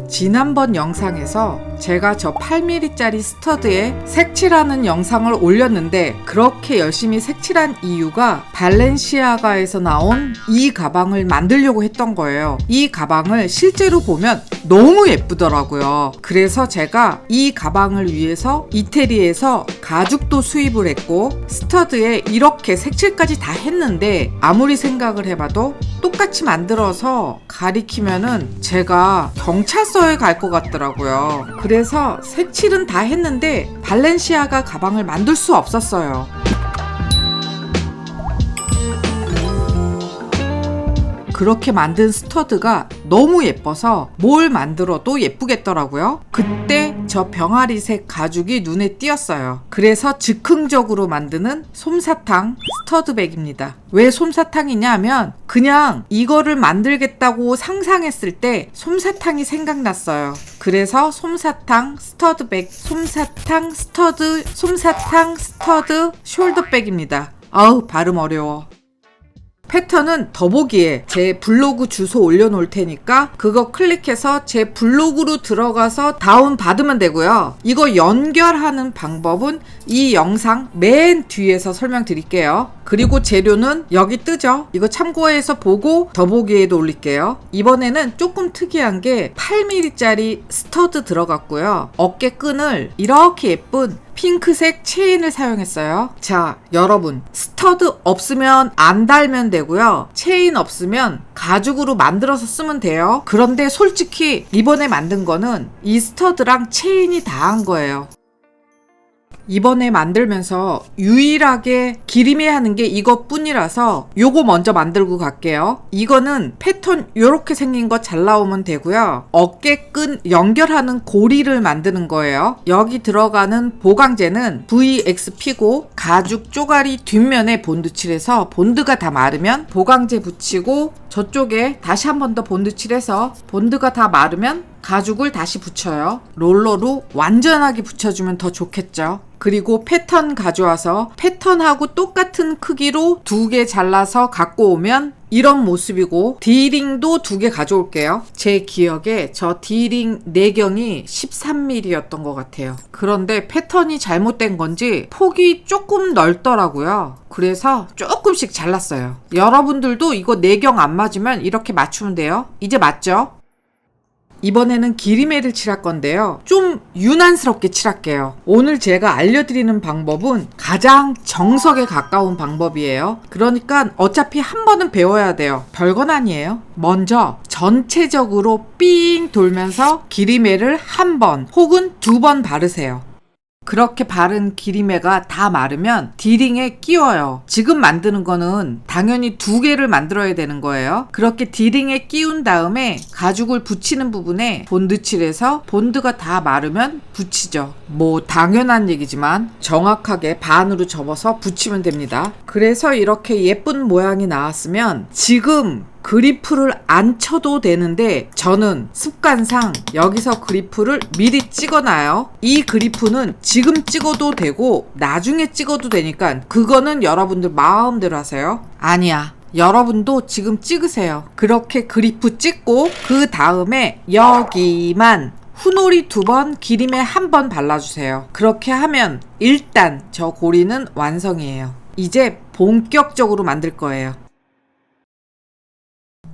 지난번 영상에서 제가 저 8mm짜리 스터드에 색칠하는 영상을 올렸는데 그렇게 열심히 색칠한 이유가 발렌시아가에서 나온 이 가방을 만들려고 했던 거예요. 이 가방을 실제로 보면 너무 예쁘더라고요. 그래서 제가 이 가방을 위해서 이태리에서 가죽도 수입을 했고 스터드에 이렇게 색칠까지 다 했는데 아무리 생각을 해봐도 똑같이 만들어서 가리키면은 제가 경찰서에 갈 것 같더라고요. 그래서 색칠은 다 했는데 발렌시아가 가방을 만들 수 없었어요. 그렇게 만든 스터드가 너무 예뻐서 뭘 만들어도 예쁘겠더라고요. 그때 저 병아리색 가죽이 눈에 띄었어요. 그래서 즉흥적으로 만드는 솜사탕 스터드백입니다. 왜 솜사탕이냐 하면 그냥 이거를 만들겠다고 상상했을 때 솜사탕이 생각났어요. 그래서 솜사탕 스터드백, 솜사탕 스터드, 솜사탕 스터드 숄더백입니다. 아우 발음 어려워. 패턴은 더보기에 제 블로그 주소 올려놓을 테니까 그거 클릭해서 제 블로그로 들어가서 다운 받으면 되고요. 이거 연결하는 방법은 이 영상 맨 뒤에서 설명드릴게요. 그리고 재료는 여기 뜨죠? 이거 참고해서 보고 더보기에도 올릴게요. 이번에는 조금 특이한 게 8mm짜리 스터드 들어갔고요. 어깨끈을 이렇게 예쁜 핑크색 체인을 사용했어요. 자, 여러분 스터드 없으면 안 달면 되고요. 체인 없으면 가죽으로 만들어서 쓰면 돼요. 그런데 솔직히 이번에 만든 거는 이 스터드랑 체인이 다 한 거예요. 이번에 만들면서 유일하게 기리매하는 게 이것뿐이라서 요거 먼저 만들고 갈게요. 이거는 패턴 요렇게 생긴 거 잘 나오면 되고요. 어깨끈 연결하는 고리를 만드는 거예요. 여기 들어가는 보강제는 VXP고 가죽 쪼가리 뒷면에 본드 칠해서 본드가 다 마르면 보강제 붙이고 저쪽에 다시 한 번 더 본드 칠해서 본드가 다 마르면 가죽을 다시 붙여요. 롤러로 완전하게 붙여주면 더 좋겠죠. 그리고 패턴 가져와서 패턴하고 똑같은 크기로 2개 잘라서 갖고 오면 이런 모습이고 D링도 2개 가져올게요. 제 기억에 저 D링 내경이 13mm였던 것 같아요. 그런데 패턴이 잘못된 건지 폭이 조금 넓더라고요. 그래서 조금씩 잘랐어요. 여러분들도 이거 내경 안 맞으면 이렇게 맞추면 돼요. 이제 맞죠? 이번에는 기리매를 칠할 건데요. 좀 유난스럽게 칠할게요. 오늘 제가 알려드리는 방법은 가장 정석에 가까운 방법이에요. 그러니까 어차피 한 번은 배워야 돼요. 별건 아니에요. 먼저 전체적으로 삥 돌면서 기리매를 한 번 혹은 2번 바르세요. 그렇게 바른 기리매가 다 마르면 D링에 끼워요. 지금 만드는 거는 당연히 2개를 만들어야 되는 거예요. 그렇게 D링에 끼운 다음에 가죽을 붙이는 부분에 본드 칠해서 본드가 다 마르면 붙이죠. 뭐 당연한 얘기지만 정확하게 반으로 접어서 붙이면 됩니다. 그래서 이렇게 예쁜 모양이 나왔으면 지금 그리프를 안 쳐도 되는데 저는 습관상 여기서 그리프를 미리 찍어놔요. 이 그리프는 지금 찍어도 되고 나중에 찍어도 되니까 그거는 여러분들 마음대로 하세요. 아니야. 여러분도 지금 찍으세요. 그렇게 그리프 찍고 그 다음에 여기만 후놀이 2번, 기리매 1번 발라주세요. 그렇게 하면 일단 저 고리는 완성이에요. 이제 본격적으로 만들 거예요.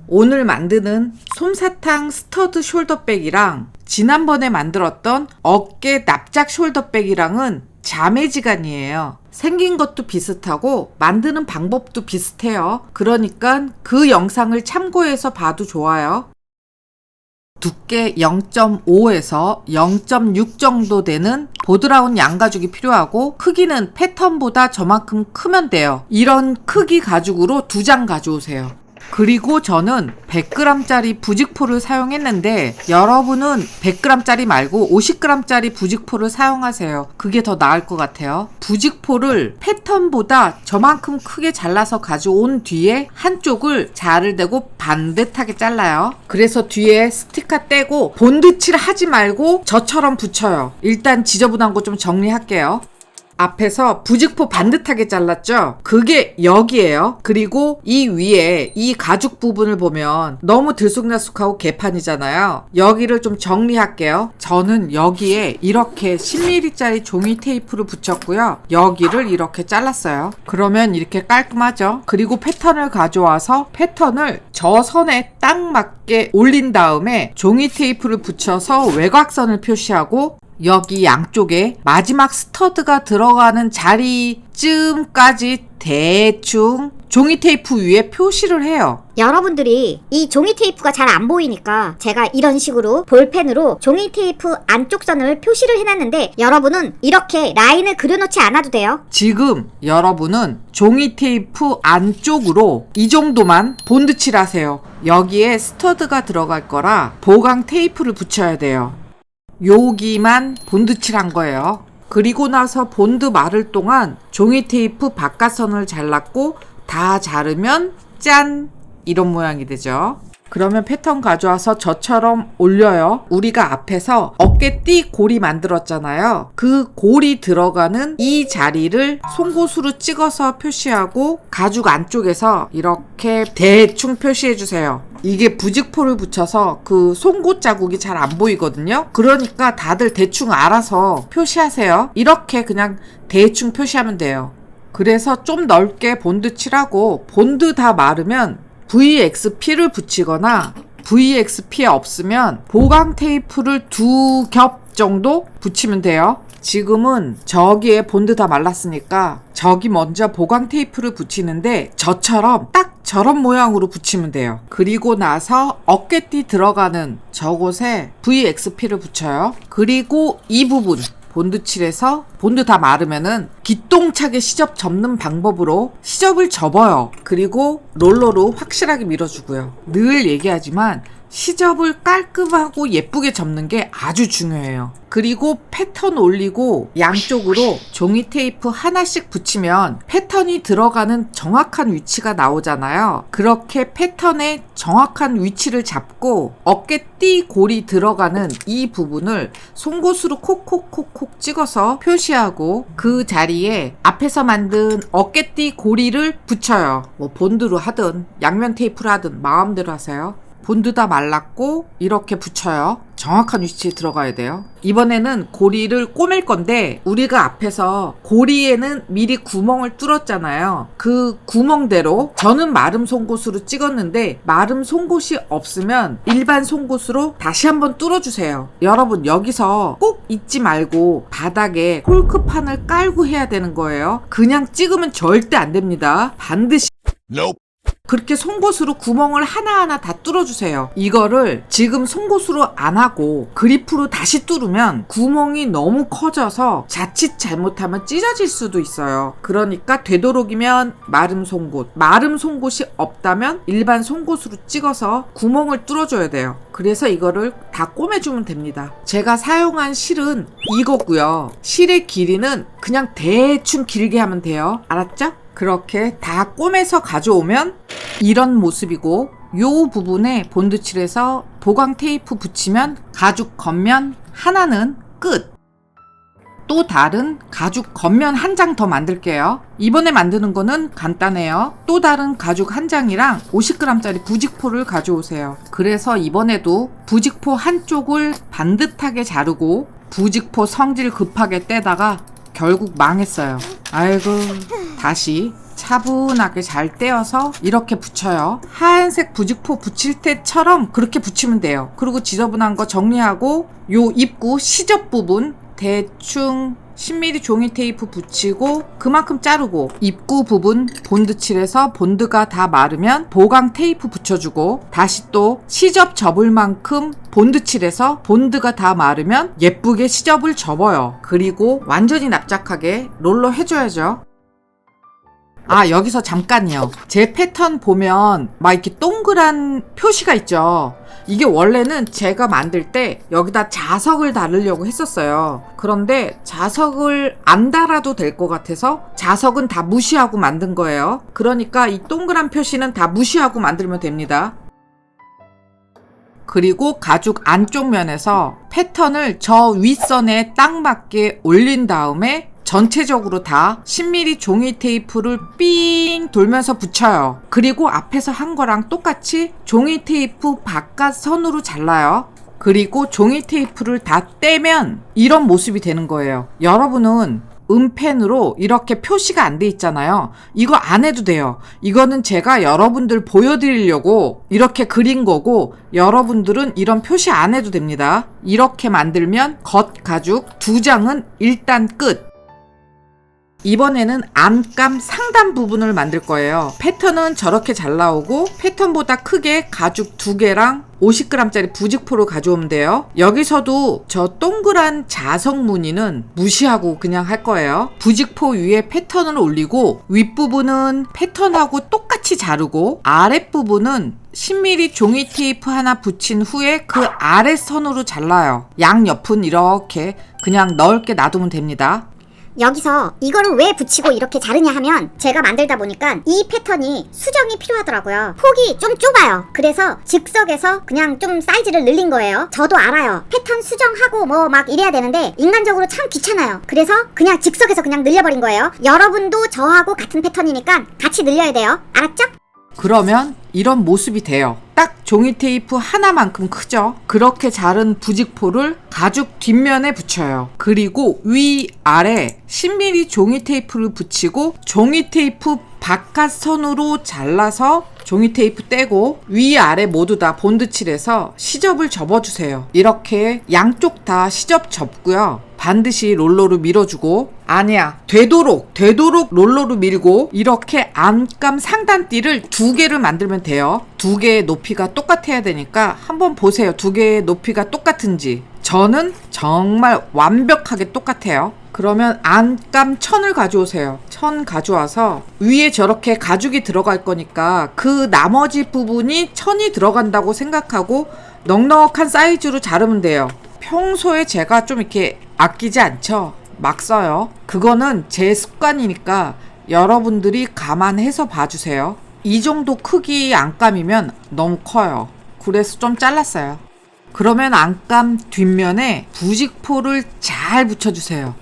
오늘 만드는 솜사탕 스터드 숄더백이랑 지난번에 만들었던 어깨 납작 숄더백이랑은 자매지간이에요. 생긴 것도 비슷하고 만드는 방법도 비슷해요. 그러니까 그 영상을 참고해서 봐도 좋아요. 두께 0.5에서 0.6 정도 되는 보드라운 양가죽이 필요하고 크기는 패턴보다 저만큼 크면 돼요. 이런 크기 가죽으로 2장 가져오세요. 그리고 저는 100g짜리 부직포를 사용했는데 여러분은 100g짜리 말고 50g짜리 부직포를 사용하세요. 그게 더 나을 것 같아요. 부직포를 패턴보다 저만큼 크게 잘라서 가져온 뒤에 한쪽을 자를 대고 반듯하게 잘라요. 그래서 뒤에 스티커 떼고 본드 칠 하지 말고 저처럼 붙여요. 일단 지저분한 거 좀 정리할게요. 앞에서 부직포 반듯하게 잘랐죠? 그게 여기예요. 그리고 이 위에 이 가죽 부분을 보면 너무 들쑥날쑥하고 개판이잖아요. 여기를 좀 정리할게요. 저는 여기에 이렇게 10mm짜리 종이 테이프를 붙였고요. 여기를 이렇게 잘랐어요. 그러면 이렇게 깔끔하죠? 그리고 패턴을 가져와서 패턴을 저 선에 딱 맞게 올린 다음에 종이 테이프를 붙여서 외곽선을 표시하고 여기 양쪽에 마지막 스터드가 들어가는 자리쯤까지 대충 종이 테이프 위에 표시를 해요. 여러분들이 이 종이 테이프가 잘 안 보이니까 제가 이런 식으로 볼펜으로 종이 테이프 안쪽 선을 표시를 해놨는데 여러분은 이렇게 라인을 그려놓지 않아도 돼요. 지금 여러분은 종이 테이프 안쪽으로 이 정도만 본드 칠하세요. 여기에 스터드가 들어갈 거라 보강 테이프를 붙여야 돼요. 여기만 본드 칠한 거예요. 그리고 나서 본드 마를 동안 종이 테이프 바깥선을 잘랐고 다 자르면 짠! 이런 모양이 되죠. 그러면 패턴 가져와서 저처럼 올려요. 우리가 앞에서 어깨띠 고리 만들었잖아요. 그 고리 들어가는 이 자리를 송곳으로 찍어서 표시하고 가죽 안쪽에서 이렇게 대충 표시해 주세요. 이게 부직포를 붙여서 그 송곳 자국이 잘 안 보이거든요. 그러니까 다들 대충 알아서 표시하세요. 이렇게 그냥 대충 표시하면 돼요. 그래서 좀 넓게 본드 칠하고 본드 다 마르면 VXP를 붙이거나 VXP 없으면 보강 테이프를 2겹 정도 붙이면 돼요. 지금은 저기에 본드 다 말랐으니까 저기 먼저 보강 테이프를 붙이는데 저처럼 딱 저런 모양으로 붙이면 돼요. 그리고 나서 어깨띠 들어가는 저곳에 VXP를 붙여요. 그리고 이 부분 본드 칠해서 본드 다 마르면은 기똥차게 시접 접는 방법으로 시접을 접어요. 그리고 롤러로 확실하게 밀어주고요. 늘 얘기하지만 시접을 깔끔하고 예쁘게 접는 게 아주 중요해요. 그리고 패턴 올리고 양쪽으로 종이 테이프 하나씩 붙이면 패턴이 들어가는 정확한 위치가 나오잖아요. 그렇게 패턴의 정확한 위치를 잡고 어깨띠 골이 들어가는 이 부분을 송곳으로 콕콕콕콕 찍어서 표시하고 그 자리에 앞에서 만든 어깨띠 고리를 붙여요. 뭐 본드로 하든 양면 테이프로 하든 마음대로 하세요. 본드 다 말랐고 이렇게 붙여요. 정확한 위치에 들어가야 돼요. 이번에는 고리를 꼬맬 건데 우리가 앞에서 고리에는 미리 구멍을 뚫었잖아요. 그 구멍대로 저는 마름 송곳으로 찍었는데 마름 송곳이 없으면 일반 송곳으로 다시 한번 뚫어주세요. 여러분 여기서 꼭 잊지 말고 바닥에 콜크판을 깔고 해야 되는 거예요. 그냥 찍으면 절대 안 됩니다. 반드시 Nope. 그렇게 송곳으로 구멍을 하나하나 다 뚫어주세요. 이거를 지금 송곳으로 안 하고 그리프로 다시 뚫으면 구멍이 너무 커져서 자칫 잘못하면 찢어질 수도 있어요. 그러니까 되도록이면 마름 송곳, 마름 송곳이 없다면 일반 송곳으로 찍어서 구멍을 뚫어줘야 돼요. 그래서 이거를 다 꼬매주면 됩니다. 제가 사용한 실은 이거고요. 실의 길이는 그냥 대충 길게 하면 돼요. 알았죠? 그렇게 다 꼬매서 가져오면 이런 모습이고 요 부분에 본드칠해서 보강 테이프 붙이면 가죽 겉면 하나는 끝. 또 다른 가죽 겉면 한 장 더 만들게요. 이번에 만드는 거는 간단해요. 또 다른 가죽 한 장이랑 50g짜리 부직포를 가져오세요. 그래서 이번에도 부직포 한쪽을 반듯하게 자르고 부직포 성질 급하게 떼다가 결국 망했어요. 아이고, 다시 차분하게 잘 떼어서 이렇게 붙여요. 하얀색 부직포 붙일 때처럼 그렇게 붙이면 돼요. 그리고 지저분한 거 정리하고 요 입구 시접 부분 대충 10mm 종이 테이프 붙이고 그만큼 자르고 입구 부분 본드 칠해서 본드가 다 마르면 보강 테이프 붙여주고 다시 또 시접 접을 만큼 본드 칠해서 본드가 다 마르면 예쁘게 시접을 접어요. 그리고 완전히 납작하게 롤러 해줘야죠. 아, 여기서 잠깐요. 제 패턴 보면 막 이렇게 동그란 표시가 있죠. 이게 원래는 제가 만들 때 여기다 자석을 달으려고 했었어요. 그런데 자석을 안 달아도 될 것 같아서 자석은 다 무시하고 만든 거예요. 그러니까 이 동그란 표시는 다 무시하고 만들면 됩니다. 그리고 가죽 안쪽 면에서 패턴을 저 윗선에 딱 맞게 올린 다음에 전체적으로 다 10mm 종이 테이프를 삥 돌면서 붙여요. 그리고 앞에서 한 거랑 똑같이 종이 테이프 바깥 선으로 잘라요. 그리고 종이 테이프를 다 떼면 이런 모습이 되는 거예요. 여러분은 은펜으로 이렇게 표시가 안 돼 있잖아요. 이거 안 해도 돼요. 이거는 제가 여러분들 보여드리려고 이렇게 그린 거고, 여러분들은 이런 표시 안 해도 됩니다. 이렇게 만들면 겉 가죽 2장은 일단 끝. 이번에는 안감 상단 부분을 만들 거예요. 패턴은 저렇게 잘 나오고, 패턴보다 크게 가죽 2개랑 50g짜리 부직포를 가져오면 돼요. 여기서도 저 동그란 자석 무늬는 무시하고 그냥 할 거예요. 부직포 위에 패턴을 올리고, 윗부분은 패턴하고 똑같이 자르고, 아랫부분은 10mm 종이 테이프 하나 붙인 후에 그 아랫선으로 잘라요. 양옆은 이렇게 그냥 넓게 놔두면 됩니다. 여기서 이거를 왜 붙이고 이렇게 자르냐 하면, 제가 만들다 보니까 이 패턴이 수정이 필요하더라고요. 폭이 좀 좁아요. 그래서 즉석에서 그냥 좀 사이즈를 늘린 거예요. 저도 알아요. 패턴 수정하고 뭐 막 이래야 되는데 인간적으로 참 귀찮아요. 그래서 그냥 즉석에서 그냥 늘려버린 거예요. 여러분도 저하고 같은 패턴이니까 같이 늘려야 돼요. 알았죠? 그러면 이런 모습이 돼요. 딱 종이 테이프 하나만큼 크죠? 그렇게 자른 부직포를 가죽 뒷면에 붙여요. 그리고 위아래 10mm 종이 테이프를 붙이고, 종이 테이프 바깥선으로 잘라서 종이 테이프 떼고, 위아래 모두 다 본드칠해서 시접을 접어주세요. 이렇게 양쪽 다 시접 접고요. 반드시 롤러로 밀어주고, 아니야, 되도록 롤러로 밀고, 이렇게 안감 상단띠를 2개를 만들면 돼요. 2개의 높이가 똑같아야 되니까 한번 보세요. 2개의 높이가 똑같은지. 저는 정말 완벽하게 똑같아요. 그러면 안감 천을 가져오세요. 천 가져와서 위에 저렇게 가죽이 들어갈 거니까 그 나머지 부분이 천이 들어간다고 생각하고 넉넉한 사이즈로 자르면 돼요. 평소에 제가 좀 이렇게 아끼지 않죠? 막 써요. 그거는 제 습관이니까 여러분들이 감안해서 봐주세요. 이 정도 크기 안감이면 너무 커요. 그래서 좀 잘랐어요. 그러면 안감 뒷면에 부직포를 잘 붙여주세요.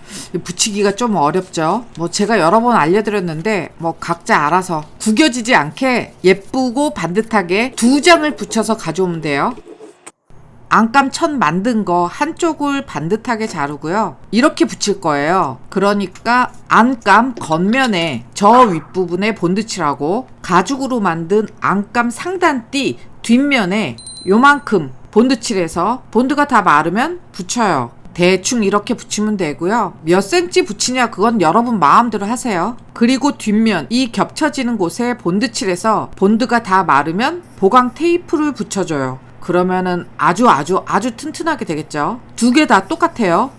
붙이기가 좀 어렵죠. 뭐 제가 여러 번 알려드렸는데 뭐 각자 알아서 구겨지지 않게 예쁘고 반듯하게 2장을 붙여서 가져오면 돼요. 안감 천 만든 거 한쪽을 반듯하게 자르고요. 이렇게 붙일 거예요. 그러니까 안감 겉면에 저 윗부분에 본드칠하고, 가죽으로 만든 안감 상단띠 뒷면에 요만큼 본드칠해서, 본드가 다 마르면 붙여요. 대충 이렇게 붙이면 되고요. 몇 센치 붙이냐 그건 여러분 마음대로 하세요. 그리고 뒷면 이 겹쳐지는 곳에 본드칠해서 본드가 다 마르면 보강 테이프를 붙여줘요. 그러면은 아주 튼튼하게 되겠죠. 2개 다 똑같아요.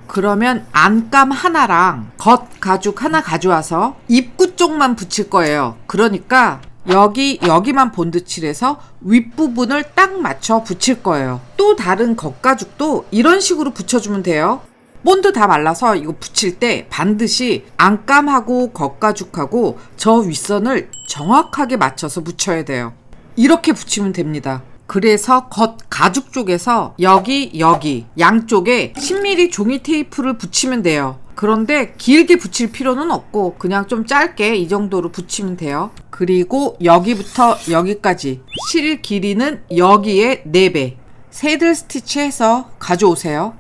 그러면 안감 하나랑 겉 가죽 하나 가져와서 입구 쪽만 붙일 거예요. 그러니까 여기만 본드칠해서 윗부분을 딱 맞춰 붙일 거예요. 또 다른 겉가죽도 이런 식으로 붙여주면 돼요. 본드 다 말라서 이거 붙일 때 반드시 안감하고 겉가죽하고 저 윗선을 정확하게 맞춰서 붙여야 돼요. 이렇게 붙이면 됩니다. 그래서 겉 가죽 쪽에서 여기 양쪽에 10mm 종이 테이프를 붙이면 돼요. 그런데 길게 붙일 필요는 없고 그냥 좀 짧게 이 정도로 붙이면 돼요. 그리고 여기부터 여기까지 실 길이는 여기에 4배. 새들 스티치 해서 가져오세요.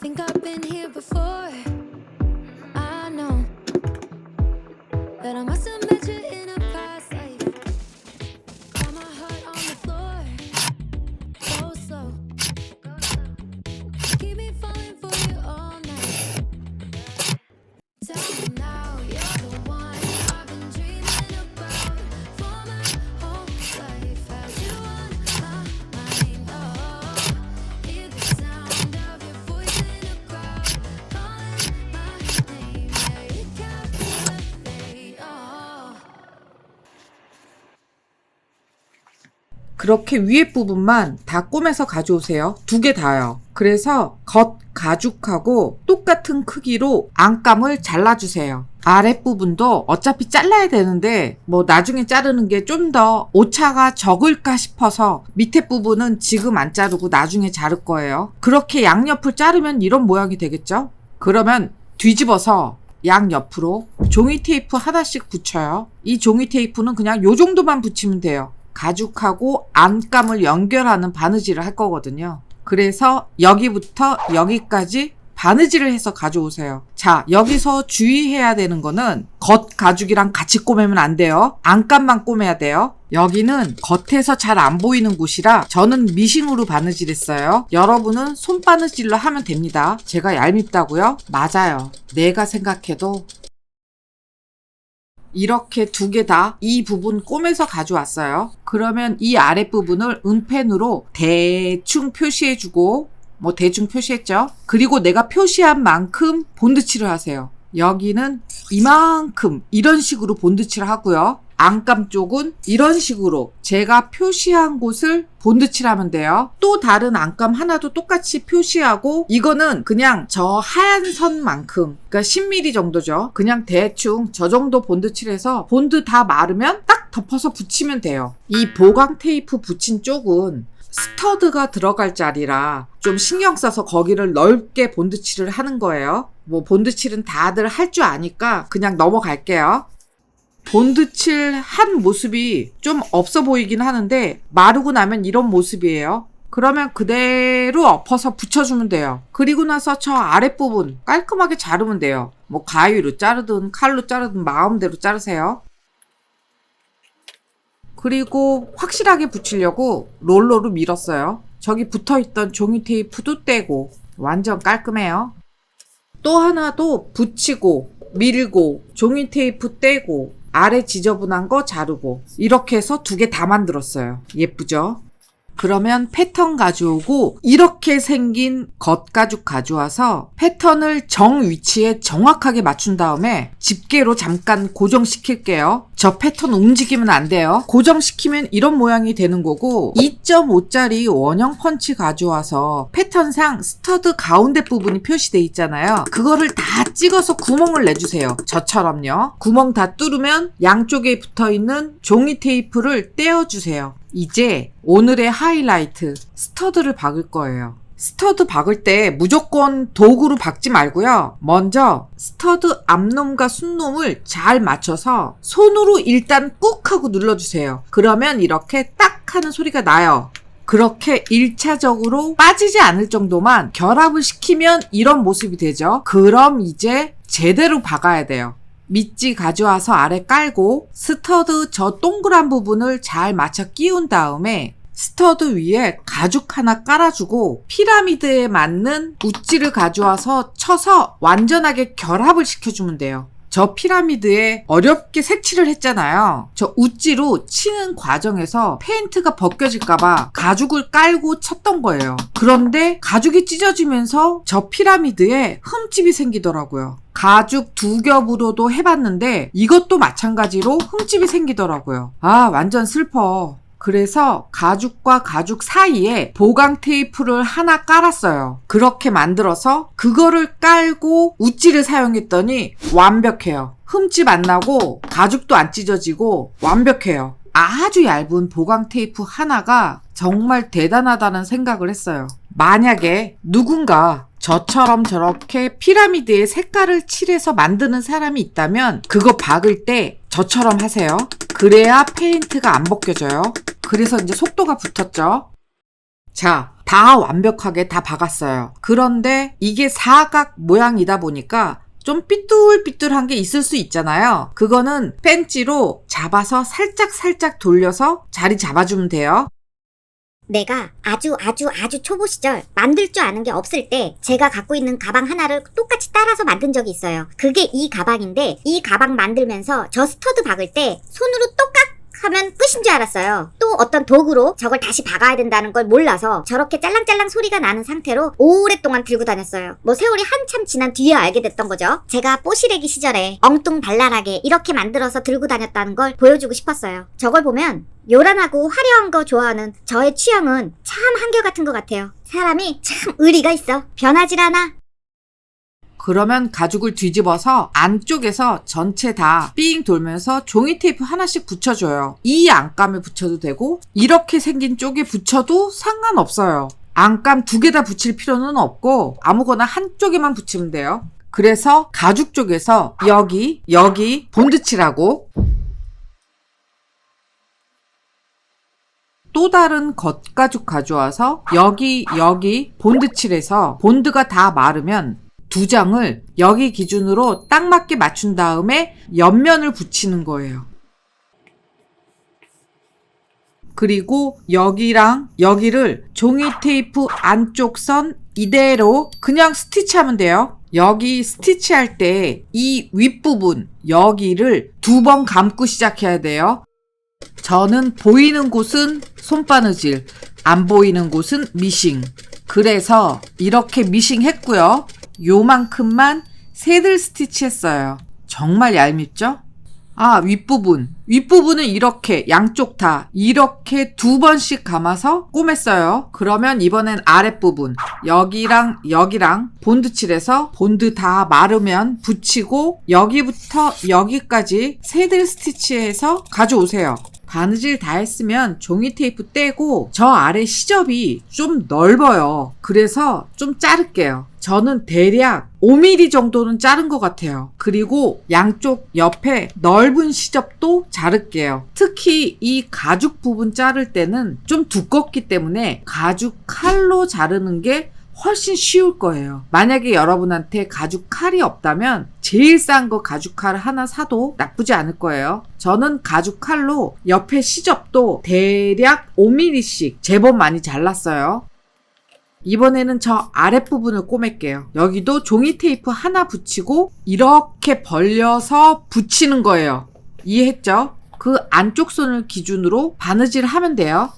Think I've been here before. I know that I must have met you in a past life. Got my heart on the floor. Go slow. Keep me falling for you all night. Tell me now you're the one I've been dreaming about for my whole life. Had you on my mind? Oh, hear the sound of your voice in a crowd, calling my name. Yeah, you can't feel the fade. Oh. 그렇게 위에 부분만 다 꼬매서 가져오세요. 2개 다요. 그래서 겉 가죽하고 똑같은 크기로 안감을 잘라주세요. 아랫부분도 어차피 잘라야 되는데 뭐 나중에 자르는 게 좀 더 오차가 적을까 싶어서 밑에 부분은 지금 안 자르고 나중에 자를 거예요. 그렇게 양옆을 자르면 이런 모양이 되겠죠? 그러면 뒤집어서 양옆으로 종이 테이프 하나씩 붙여요. 이 종이 테이프는 그냥 요 정도만 붙이면 돼요. 가죽하고 안감을 연결하는 바느질을 할 거거든요. 그래서 여기부터 여기까지 바느질을 해서 가져오세요. 자, 여기서 주의해야 되는 거는 겉 가죽이랑 같이 꼬매면 안 돼요. 안감만 꼬매야 돼요. 여기는 겉에서 잘 안 보이는 곳이라 저는 미싱으로 바느질했어요. 여러분은 손바느질로 하면 됩니다. 제가 얄밉다고요? 맞아요. 내가 생각해도 이렇게 두 개 다 이 부분 꼬매서 가져왔어요. 그러면 이 아랫부분을 은펜으로 대충 표시해주고 뭐 대충 표시했죠. 그리고 내가 표시한 만큼 본드칠을 하세요. 여기는 이만큼 이런 식으로 본드칠을 하고요. 안감 쪽은 이런 식으로 제가 표시한 곳을 본드칠하면 돼요. 또 다른 안감 하나도 똑같이 표시하고 이거는 그냥 저 하얀 선만큼 그러니까 10mm 정도죠. 그냥 대충 저 정도 본드칠해서 본드 다 마르면 딱 덮어서 붙이면 돼요. 이 보강 테이프 붙인 쪽은 스터드가 들어갈 자리라 좀 신경 써서 거기를 넓게 본드칠을 하는 거예요. 뭐 본드칠은 다들 할 줄 아니까 그냥 넘어갈게요. 본드칠 한 모습이 좀 없어 보이긴 하는데 마르고 나면 이런 모습이에요. 그러면 그대로 엎어서 붙여주면 돼요. 그리고 나서 저 아랫부분 깔끔하게 자르면 돼요. 뭐 가위로 자르든 칼로 자르든 마음대로 자르세요. 그리고 확실하게 붙이려고 롤러로 밀었어요. 저기 붙어있던 종이 테이프도 떼고 완전 깔끔해요. 또 하나도 붙이고 밀고 종이 테이프 떼고 아래 지저분한 거 자르고 이렇게 해서 두 개 다 만들었어요. 예쁘죠? 그러면 패턴 가져오고 이렇게 생긴 겉가죽 가져와서 패턴을 정 위치에 정확하게 맞춘 다음에 집게로 잠깐 고정시킬게요. 저 패턴 움직이면 안 돼요. 고정시키면 이런 모양이 되는 거고 2.5짜리 원형 펀치 가져와서 패턴상 스터드 가운데 부분이 표시돼 있잖아요. 그거를 다 찍어서 구멍을 내주세요. 저처럼요. 구멍 다 뚫으면 양쪽에 붙어있는 종이 테이프를 떼어주세요. 이제 오늘의 하이라이트 스터드를 박을 거예요. 스터드 박을 때 무조건 도구로 박지 말고요. 먼저 스터드 앞놈과 순놈을 잘 맞춰서 손으로 일단 꾹 하고 눌러주세요. 그러면 이렇게 딱 하는 소리가 나요. 그렇게 1차적으로 빠지지 않을 정도만 결합을 시키면 이런 모습이 되죠. 그럼 이제 제대로 박아야 돼요. 밑지 가져와서 아래 깔고 스터드 저 동그란 부분을 잘 맞춰 끼운 다음에 스터드 위에 가죽 하나 깔아주고 피라미드에 맞는 우찌를 가져와서 쳐서 완전하게 결합을 시켜주면 돼요. 저 피라미드에 어렵게 색칠을 했잖아요. 저 우찌로 치는 과정에서 페인트가 벗겨질까봐 가죽을 깔고 쳤던 거예요. 그런데 가죽이 찢어지면서 저 피라미드에 흠집이 생기더라고요. 가죽 두 겹으로도 해봤는데 이것도 마찬가지로 흠집이 생기더라고요. 아, 완전 슬퍼. 그래서 가죽과 가죽 사이에 보강 테이프를 하나 깔았어요. 그렇게 만들어서 그거를 깔고 우찌를 사용했더니 완벽해요. 흠집 안 나고 가죽도 안 찢어지고 완벽해요. 아주 얇은 보강 테이프 하나가 정말 대단하다는 생각을 했어요. 만약에 누군가 저처럼 저렇게 피라미드에 색깔을 칠해서 만드는 사람이 있다면 그거 박을 때 저처럼 하세요. 그래야 페인트가 안 벗겨져요. 그래서 이제 속도가 붙었죠. 자, 다 완벽하게 다 박았어요. 그런데 이게 사각 모양이다 보니까 좀 삐뚤삐뚤한 게 있을 수 있잖아요. 그거는 펜치로 잡아서 살짝 돌려서 자리 잡아주면 돼요. 내가 아주 초보 시절 만들 줄 아는 게 없을 때 제가 갖고 있는 가방 하나를 똑같이 따라서 만든 적이 있어요. 그게 이 가방인데 이 가방 만들면서 저 스터드 박을 때 손으로 똑같 하면 끝인 줄 알았어요. 또 어떤 도구로 저걸 다시 박아야 된다는 걸 몰라서 저렇게 짤랑짤랑 소리가 나는 상태로 오랫동안 들고 다녔어요. 뭐 세월이 한참 지난 뒤에 알게 됐던 거죠. 제가 뽀시래기 시절에 엉뚱발랄하게 이렇게 만들어서 들고 다녔다는 걸 보여주고 싶었어요. 저걸 보면 요란하고 화려한 거 좋아하는 저의 취향은 참 한결같은 것 같아요. 사람이 참 의리가 있어. 변하질 않아. 그러면 가죽을 뒤집어서 안쪽에서 전체 다 삥 돌면서 종이 테이프 하나씩 붙여줘요. 이 안감에 붙여도 되고 이렇게 생긴 쪽에 붙여도 상관없어요. 안감 두 개 다 붙일 필요는 없고 아무거나 한쪽에만 붙이면 돼요. 그래서 가죽 쪽에서 여기 본드칠하고 또 다른 겉가죽 가져와서 여기 본드칠해서 본드가 다 마르면 두 장을 여기 기준으로 딱 맞게 맞춘 다음에 옆면을 붙이는 거예요. 그리고 여기랑 여기를 종이 테이프 안쪽 선 이대로 그냥 스티치하면 돼요. 여기 스티치할 때 이 윗부분 여기를 2번 감고 시작해야 돼요. 저는 보이는 곳은 손바느질, 안 보이는 곳은 미싱. 그래서 이렇게 미싱 했고요. 요만큼만 새들 스티치 했어요. 정말 얄밉죠? 윗부분은 이렇게 양쪽 다 이렇게 2번씩 감아서 꼬맸어요. 그러면 이번엔 아랫부분 여기랑 본드칠해서 본드 다 마르면 붙이고 여기부터 여기까지 새들 스티치해서 가져오세요. 바느질 다 했으면 종이 테이프 떼고 저 아래 시접이 좀 넓어요. 그래서 좀 자를게요. 저는 대략 5mm 정도는 자른 것 같아요. 그리고 양쪽 옆에 넓은 시접도 자를게요. 특히 이 가죽 부분 자를 때는 좀 두껍기 때문에 가죽 칼로 자르는 게 훨씬 쉬울 거예요. 만약에 여러분한테 가죽 칼이 없다면 제일 싼 거 가죽 칼 하나 사도 나쁘지 않을 거예요. 저는 가죽 칼로 옆에 시접도 대략 5mm씩 제법 많이 잘랐어요. 이번에는 저 아랫부분을 꼬맬게요. 여기도 종이 테이프 하나 붙이고 이렇게 벌려서 붙이는 거예요. 이해했죠? 그 안쪽 선을 기준으로 바느질 하면 돼요.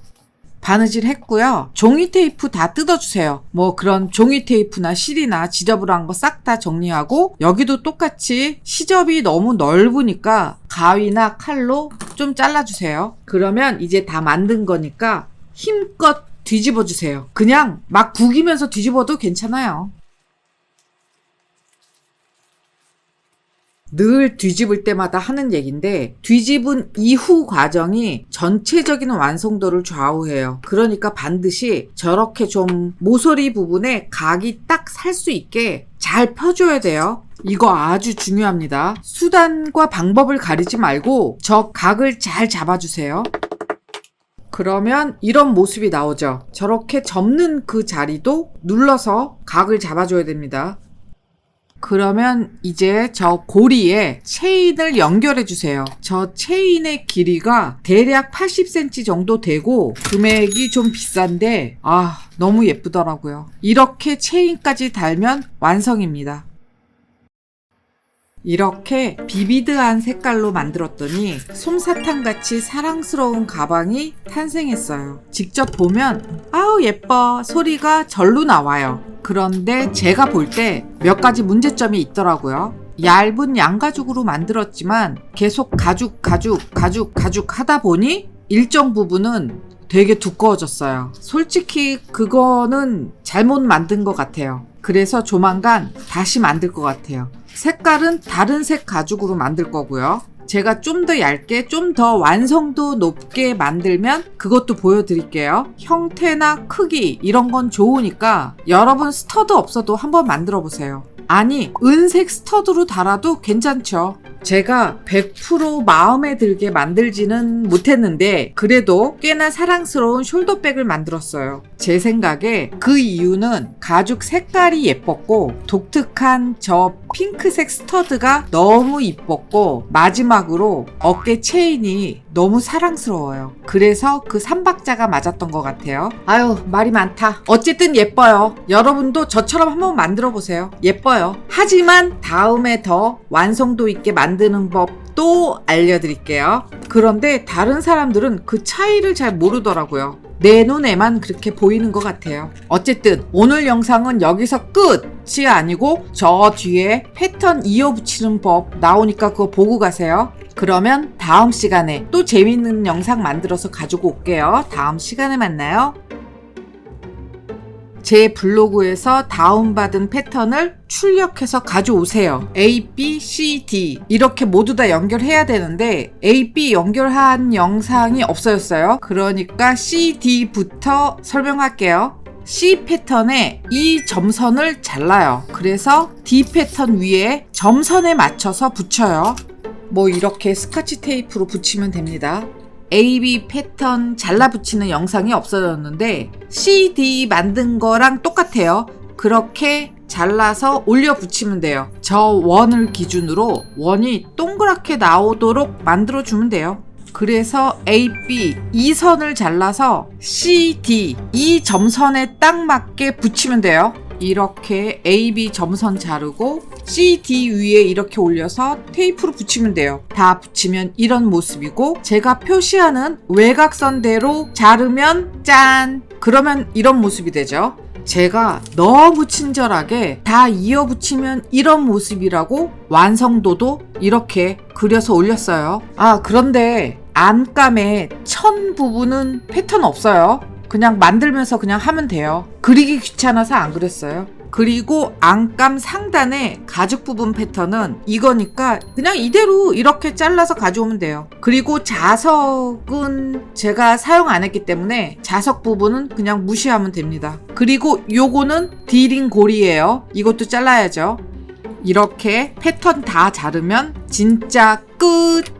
바느질 했고요. 종이 테이프 다 뜯어주세요. 뭐 그런 종이 테이프나 실이나 지저분한 거 싹 다 정리하고 여기도 똑같이 시접이 너무 넓으니까 가위나 칼로 좀 잘라주세요. 그러면 이제 다 만든 거니까 힘껏 뒤집어 주세요. 그냥 막 구기면서 뒤집어도 괜찮아요. 늘 뒤집을 때마다 하는 얘기인데 뒤집은 이후 과정이 전체적인 완성도를 좌우해요. 그러니까 반드시 저렇게 좀 모서리 부분에 각이 딱 살 수 있게 잘 펴줘야 돼요. 이거 아주 중요합니다. 수단과 방법을 가리지 말고 저 각을 잘 잡아주세요. 그러면 이런 모습이 나오죠. 저렇게 접는 그 자리도 눌러서 각을 잡아줘야 됩니다. 그러면 이제 저 고리에 체인을 연결해 주세요. 저 체인의 길이가 대략 80cm 정도 되고 금액이 좀 비싼데 너무 예쁘더라고요. 이렇게 체인까지 달면 완성입니다. 이렇게 비비드한 색깔로 만들었더니 솜사탕같이 사랑스러운 가방이 탄생했어요. 직접 보면 아우 예뻐 소리가 절로 나와요. 그런데 제가 볼 때 몇 가지 문제점이 있더라고요. 얇은 양가죽으로 만들었지만 계속 가죽 하다 보니 일정 부분은 되게 두꺼워졌어요. 솔직히 그거는 잘못 만든 것 같아요. 그래서 조만간 다시 만들 것 같아요. 색깔은 다른 색 가죽으로 만들 거고요. 제가 좀 더 얇게 좀 더 완성도 높게 만들면 그것도 보여드릴게요. 형태나 크기 이런 건 좋으니까 여러분 스터드 없어도 한번 만들어 보세요. 아니 은색 스터드로 달아도 괜찮죠. 제가 100% 마음에 들게 만들지는 못했는데 그래도 꽤나 사랑스러운 숄더백을 만들었어요. 제 생각에 그 이유는 가죽 색깔이 예뻤고 독특한 저 핑크색 스터드가 너무 이뻤고 마지막으로 어깨 체인이 너무 사랑스러워요. 그래서 그 3박자가 맞았던 것 같아요. 아유 말이 많다. 어쨌든 예뻐요. 여러분도 저처럼 한번 만들어 보세요. 예뻐요. 하지만 다음에 더 완성도 있게 만드는 법도 알려드릴게요. 그런데 다른 사람들은 그 차이를 잘 모르더라고요. 내 눈에만 그렇게 보이는 것 같아요. 어쨌든 오늘 영상은 여기서 끝이 아니고 저 뒤에 패턴 이어붙이는 법 나오니까 그거 보고 가세요. 그러면 다음 시간에 또 재밌는 영상 만들어서 가지고 올게요. 다음 시간에 만나요. 제 블로그에서 다운받은 패턴을 출력해서 가져오세요. A, B, C, D 이렇게 모두 다 연결해야 되는데 A, B 연결한 영상이 없어졌어요. 그러니까 C, D부터 설명할게요. C 패턴에 이 점선을 잘라요. 그래서 D 패턴 위에 점선에 맞춰서 붙여요. 뭐 이렇게 스카치 테이프로 붙이면 됩니다. AB 패턴 잘라 붙이는 영상이 없어졌는데 CD 만든 거랑 똑같아요. 그렇게 잘라서 올려 붙이면 돼요. 저 원을 기준으로 원이 동그랗게 나오도록 만들어 주면 돼요. 그래서 AB 이 선을 잘라서 CD 이 점선에 딱 맞게 붙이면 돼요. 이렇게 AB 점선 자르고 CD 위에 이렇게 올려서 테이프로 붙이면 돼요. 다 붙이면 이런 모습이고, 제가 표시하는 외곽선대로 자르면 짠! 그러면 이런 모습이 되죠. 제가 너무 친절하게 다 이어 붙이면 이런 모습이라고 완성도도 이렇게 그려서 올렸어요. 아, 그런데 안감의 천 부분은 패턴 없어요. 그냥 만들면서 그냥 하면 돼요. 그리기 귀찮아서 안 그랬어요. 그리고 안감 상단의 가죽 부분 패턴은 이거니까 그냥 이대로 이렇게 잘라서 가져오면 돼요. 그리고 자석은 제가 사용 안 했기 때문에 자석 부분은 그냥 무시하면 됩니다. 그리고 요거는 디링 고리예요. 이것도 잘라야죠. 이렇게 패턴 다 자르면 진짜 끝!